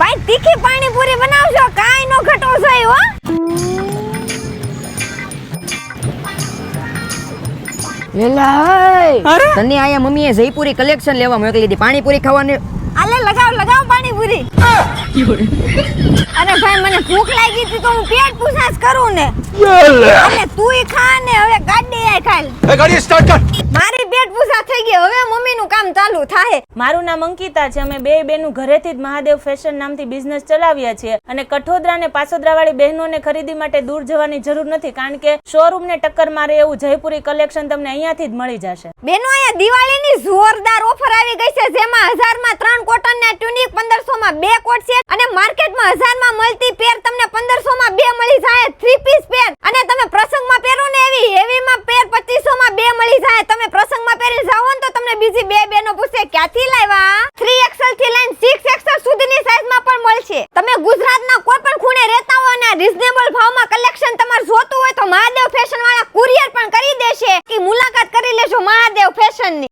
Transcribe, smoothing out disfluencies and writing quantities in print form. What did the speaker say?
ભાઈ તીખી પાણીપુરી બનાવજો, કાઈ નો ઘટો છે હો. એલા તને આયા મમ્મીએ જયપુરી કલેક્શન લેવા મોકલી હતી પાણીપુરી ખાવાની. આલે લગાવ પાણીપુરી. અરે ભાઈ મને ભૂખ લાગી હતી તો હું પેટ પૂછાશ કરું ને. અને તુંય ખા ને હવે ગાડી આય ખાલ. એ ગાડી સ્ટાર્ટ કર. મારી પેટ પૂછા થઈ ગઈ, હવે મમ્મીનું કામ ચાલુ થાય. મારું નામ અંકિતા છે. અમે બે બેનું ઘરેથી જ મહાદેવ ફેશન નામથી બિઝનેસ ચલાવ્યા છીએ અને કઠોદરા ને પાસોદરા વાળી બહેનોને ખરીદી માટે દૂર જવાની જરૂર નથી, કારણ કે શોરૂમ ને ટક્કર મારે એવું જયપુરી કલેક્શન તમને અહીંયાથી જ મળી જશે. બેનો અહીંયા દિવાળીની જોરદાર ઓફર આવી ગઈ છે, જેમાં 1000 માં 3 કોટનના ટ્યુનિક, 1500 માં 2 કોટ સેટ અને માર્કેટમાં 1000 માં મળતી પેર તમને 1500 માં 2 મળી જાય 3 પીસ પેર. અને તમે પ્રસંગમાં પહેરો ને એવી હેવીમાં પેર 2500 માં 2 મળી જાય. તમે પ્રસંગમાં પહેરીને જાવ ને તો તમને બીજી બે બેનો પૂછે ક્યાંથી લાવ્યા. 3XL થી લઈને 6XL સુધીની સાઈઝમાં પણ મળશે. તમે ગુજરાતના કોઈ પણ ખૂણે રહેતા હો અને રીઝનેબલ ભાવમાં કલેક્શન તમારે જોતું હોય તો મહાદેવ ફેશન વાળા કુરિયર પણ કરી દેશે. કે મુલાકાત કરી લેજો મહાદેવ ફેશનની.